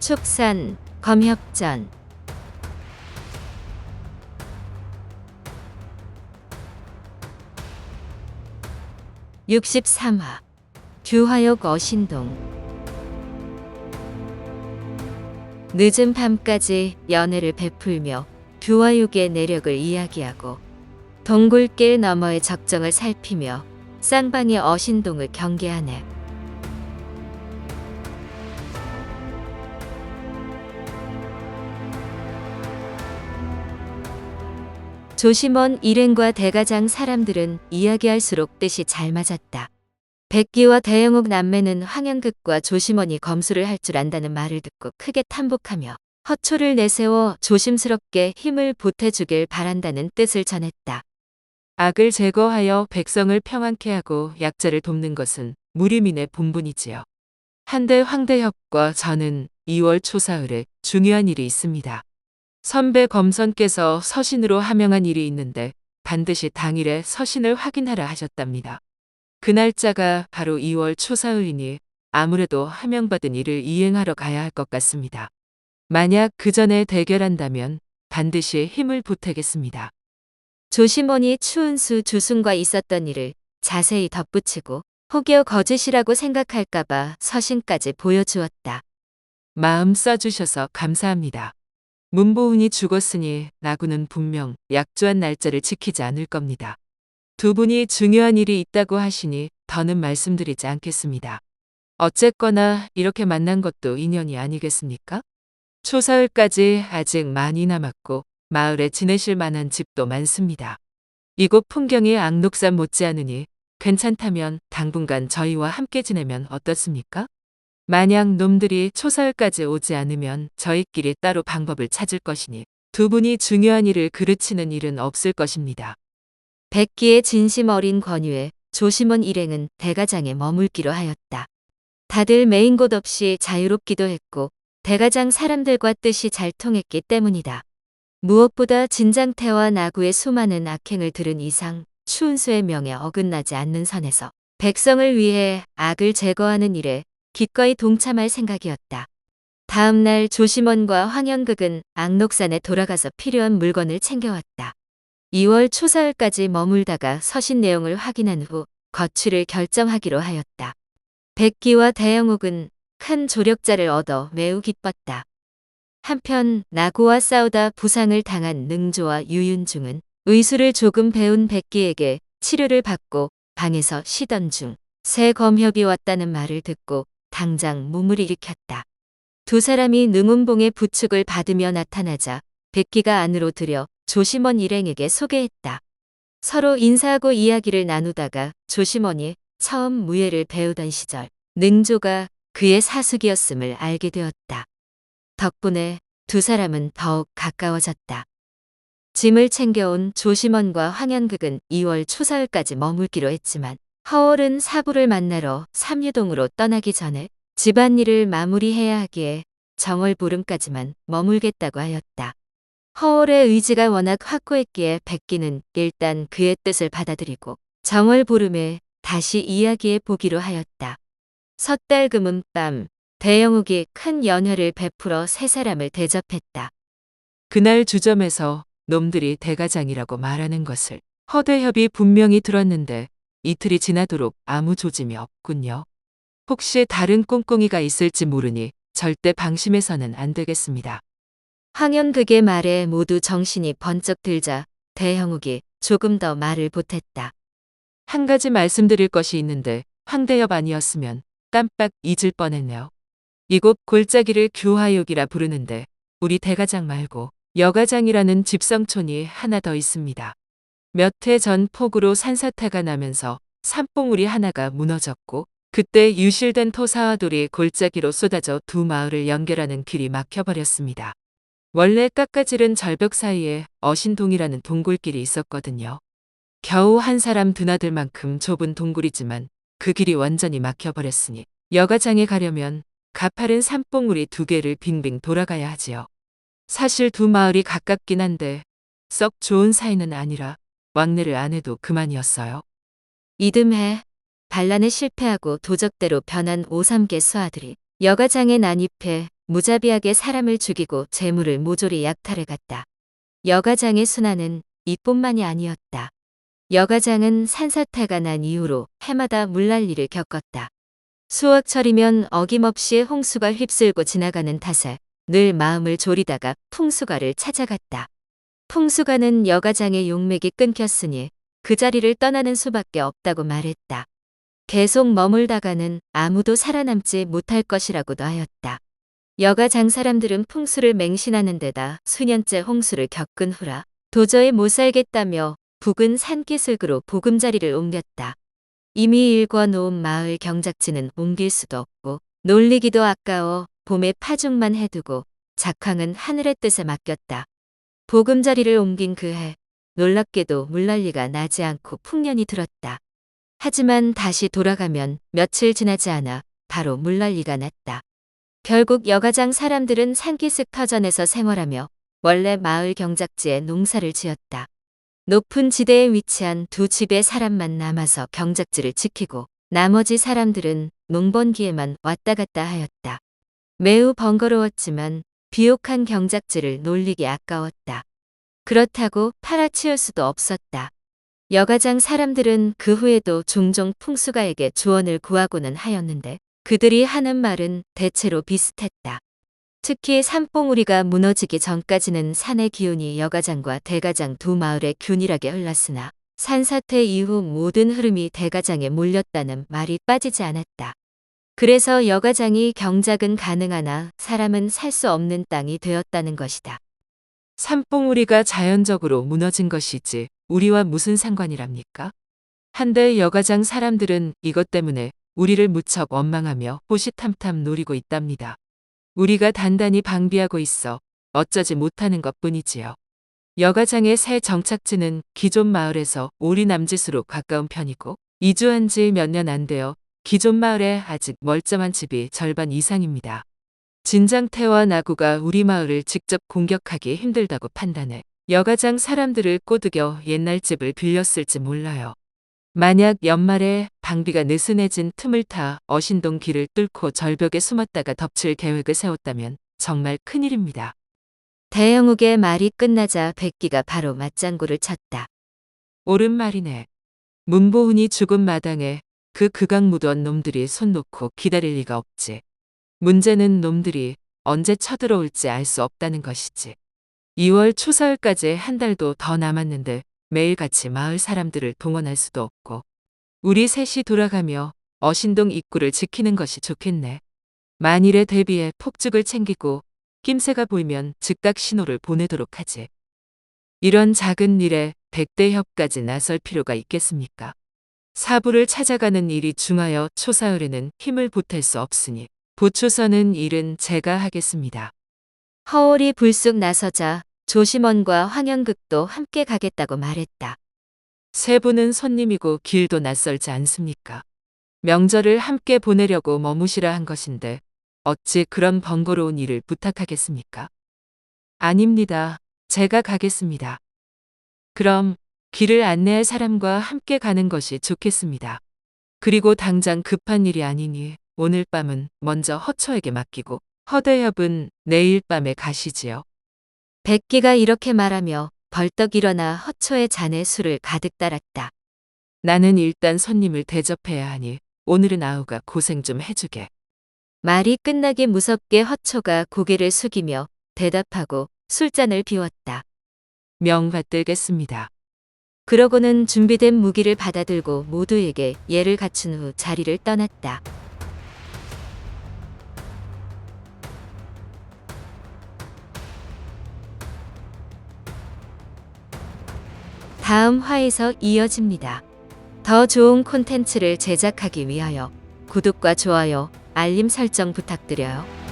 축산, 검협전. 63화 규화역 어신동. 늦은 밤까지 연애를 베풀며 규화역의 내력을 이야기하고 동굴길 너머의 적정을 살피며 쌍방의 어신동을 경계하네. 조심원 일행과 대가장 사람들은 이야기할수록 뜻이 잘 맞았다. 백기와 대영옥 남매는 황현극과 조심원이 검수를 할 줄 안다는 말을 듣고 크게 탐복하며 허초를 내세워 조심스럽게 힘을 보태주길 바란다는 뜻을 전했다. 악을 제거하여 백성을 평안케 하고 약자를 돕는 것은 무리민의 본분이지요. 한데 황대협과 저는 2월 초사흘에 중요한 일이 있습니다. 선배 검선께서 서신으로 하명한 일이 있는데 반드시 당일에 서신을 확인하라 하셨답니다. 그 날짜가 바로 2월 초사흘이니 아무래도 하명받은 일을 이행하러 가야 할 것 같습니다. 만약 그 전에 대결한다면 반드시 힘을 보태겠습니다. 조심원이 추은수 주순과 있었던 일을 자세히 덧붙이고 혹여 거짓이라고 생각할까봐 서신까지 보여주었다. 마음 써주셔서 감사합니다. 문보은이 죽었으니 나군은 분명 약조한 날짜를 지키지 않을 겁니다. 두 분이 중요한 일이 있다고 하시니 더는 말씀드리지 않겠습니다. 어쨌거나 이렇게 만난 것도 인연이 아니겠습니까? 초사흘까지 아직 많이 남았고 마을에 지내실 만한 집도 많습니다. 이곳 풍경이 악록산 못지않으니 괜찮다면 당분간 저희와 함께 지내면 어떻습니까? 만약 놈들이 초사흘까지 오지 않으면 저희끼리 따로 방법을 찾을 것이니 두 분이 중요한 일을 그르치는 일은 없을 것입니다. 백기의 진심 어린 권유에 조심원 일행은 대가장에 머물기로 하였다. 다들 메인 곳 없이 자유롭기도 했고 대가장 사람들과 뜻이 잘 통했기 때문이다. 무엇보다 진장태와 나구의 수많은 악행을 들은 이상 추은수의 명에 어긋나지 않는 선에서 백성을 위해 악을 제거하는 일에 기꺼이 동참할 생각이었다. 다음 날 조심원과 황현극은 악록산에 돌아가서 필요한 물건을 챙겨왔다. 2월 초사흘까지 머물다가 서신 내용을 확인한 후 거취를 결정하기로 하였다. 백기와 대영옥은 큰 조력자를 얻어 매우 기뻤다. 한편 나구와 싸우다 부상을 당한 능조와 유윤중은 의술을 조금 배운 백기에게 치료를 받고 방에서 쉬던 중 새 검협이 왔다는 말을 듣고 당장 몸을 일으켰다. 두 사람이 능운봉의 부축을 받으며 나타나자 백기가 안으로 들여 조심원 일행에게 소개했다. 서로 인사하고 이야기를 나누다가 조심원이 처음 무예를 배우던 시절 능조가 그의 사숙이었음을 알게 되었다. 덕분에 두 사람은 더욱 가까워졌다. 짐을 챙겨온 조심원과 황현극은 2월 초사흘까지 머물기로 했지만 허월은 사부를 만나러 삼유동으로 떠나기 전에 집안일을 마무리해야 하기에 정월보름까지만 머물겠다고 하였다. 허월의 의지가 워낙 확고했기에 백기는 일단 그의 뜻을 받아들이고 정월보름에 다시 이야기해 보기로 하였다. 섣달 금음밤 대영옥이 큰 연회를 베풀어 세 사람을 대접했다. 그날 주점에서 놈들이 대가장이라고 말하는 것을 허대협이 분명히 들었는데 이틀이 지나도록 아무 조짐이 없군요. 혹시 다른 꽁꽁이가 있을지 모르니 절대 방심해서는 안 되겠습니다. 황현극의 말에 모두 정신이 번쩍 들자 대영옥이 조금 더 말을 보탰다. 한 가지 말씀드릴 것이 있는데 황대협 아니었으면 깜빡 잊을 뻔했네요. 이곳 골짜기를 규화역이라 부르는데 우리 대가장 말고 여가장이라는 집성촌이 하나 더 있습니다. 몇 해 전 폭우로 산사태가 나면서 산봉우리 하나가 무너졌고 그때 유실된 토사와 돌이 골짜기로 쏟아져 두 마을을 연결하는 길이 막혀버렸습니다. 원래 깎아지른 절벽 사이에 어신동이라는 동굴길이 있었거든요. 겨우 한 사람 드나들 만큼 좁은 동굴이지만 그 길이 완전히 막혀버렸으니 여가장에 가려면 가파른 산봉우리 2개를 빙빙 돌아가야 하지요. 사실 두 마을이 가깝긴 한데 썩 좋은 사이는 아니라 왕래를 안 해도 그만이었어요. 이듬해 반란에 실패하고 도적대로 변한 오삼계 수하들이 여가장에 난입해 무자비하게 사람을 죽이고 재물을 모조리 약탈해갔다. 여가장의 순환은 이뿐만이 아니었다. 여가장은 산사태가 난 이후로 해마다 물난리를 겪었다. 수확철이면 어김없이 홍수가 휩쓸고 지나가는 탓에 늘 마음을 졸이다가 풍수가를 찾아갔다. 풍수가는 여가장의 용맥이 끊겼으니 그 자리를 떠나는 수밖에 없다고 말했다. 계속 머물다가는 아무도 살아남지 못할 것이라고도 하였다. 여가장 사람들은 풍수를 맹신하는 데다 수년째 홍수를 겪은 후라 도저히 못 살겠다며 북은 산기슭으로 보금자리를 옮겼다. 이미 일궈놓은 마을 경작지는 옮길 수도 없고 놀리기도 아까워 봄에 파죽만 해두고 작황은 하늘의 뜻에 맡겼다. 보금자리를 옮긴 그 해 놀랍게도 물난리가 나지 않고 풍년이 들었다. 하지만 다시 돌아가면 며칠 지나지 않아 바로 물난리가 났다. 결국 여가장 사람들은 산기슭 터전에서 생활하며 원래 마을 경작지에 농사를 지었다. 높은 지대에 위치한 두 집의 사람만 남아서 경작지를 지키고 나머지 사람들은 농번기에만 왔다 갔다 하였다. 매우 번거로웠지만 비옥한 경작지를 놀리기 아까웠다. 그렇다고 팔아치울 수도 없었다. 여가장 사람들은 그 후에도 종종 풍수가에게 조언을 구하고는 하였는데 그들이 하는 말은 대체로 비슷했다. 특히 산봉우리가 무너지기 전까지는 산의 기운이 여가장과 대가장 두 마을에 균일하게 흘렀으나 산사태 이후 모든 흐름이 대가장에 몰렸다는 말이 빠지지 않았다. 그래서 여가장이 경작은 가능하나 사람은 살 수 없는 땅이 되었다는 것이다. 산봉우리가 자연적으로 무너진 것이지 우리와 무슨 상관이랍니까? 한데 여가장 사람들은 이것 때문에 우리를 무척 원망하며 호시탐탐 노리고 있답니다. 우리가 단단히 방비하고 있어 어쩌지 못하는 것뿐이지요. 여가장의 새 정착지는 기존 마을에서 오리남짓으로 가까운 편이고 이주한 지 몇 년 안 되어 기존 마을에 아직 멀쩡한 집이 절반 이상입니다. 진장태와 나구가 우리 마을을 직접 공격하기 힘들다고 판단해 여가장 사람들을 꼬드겨 옛날 집을 빌렸을지 몰라요. 만약 연말에 방비가 느슨해진 틈을 타 어신동 길을 뚫고 절벽에 숨었다가 덮칠 계획을 세웠다면 정말 큰일입니다. 대영욱의 말이 끝나자 백기가 바로 맞장구를 쳤다. 옳은 말이네. 문보훈이 죽은 마당에 그 극악 무도한 놈들이 손 놓고 기다릴 리가 없지. 문제는 놈들이 언제 쳐들어올지 알 수 없다는 것이지. 2월 초사흘까지 한 달도 더 남았는데 매일같이 마을 사람들을 동원할 수도 없고 우리 셋이 돌아가며 어신동 입구를 지키는 것이 좋겠네. 만일에 대비해 폭죽을 챙기고 낌새가 보이면 즉각 신호를 보내도록 하지. 이런 작은 일에 백대협까지 나설 필요가 있겠습니까? 사부를 찾아가는 일이 중하여 초사흘에는 힘을 보탤 수 없으니 보초서는 일은 제가 하겠습니다. 허울이 불쑥 나서자 조심원과 황영극도 함께 가겠다고 말했다. 세 분은 손님이고 길도 낯설지 않습니까? 명절을 함께 보내려고 머무시라 한 것인데 어찌 그런 번거로운 일을 부탁하겠습니까? 아닙니다. 제가 가겠습니다. 그럼 길을 안내할 사람과 함께 가는 것이 좋겠습니다. 그리고 당장 급한 일이 아니니 오늘 밤은 먼저 허초에게 맡기고 허대협은 내일 밤에 가시지요. 백기가 이렇게 말하며 벌떡 일어나 허초의 잔에 술을 가득 따랐다. 나는 일단 손님을 대접해야 하니 오늘은 아우가 고생 좀 해주게. 말이 끝나기 무섭게 허초가 고개를 숙이며 대답하고 술잔을 비웠다. 명 받들겠습니다. 그러고는 준비된 무기를 받아들고 모두에게 예를 갖춘 후 자리를 떠났다. 다음 화에서 이어집니다. 더 좋은 콘텐츠를 제작하기 위하여 구독과 좋아요, 알림 설정 부탁드려요.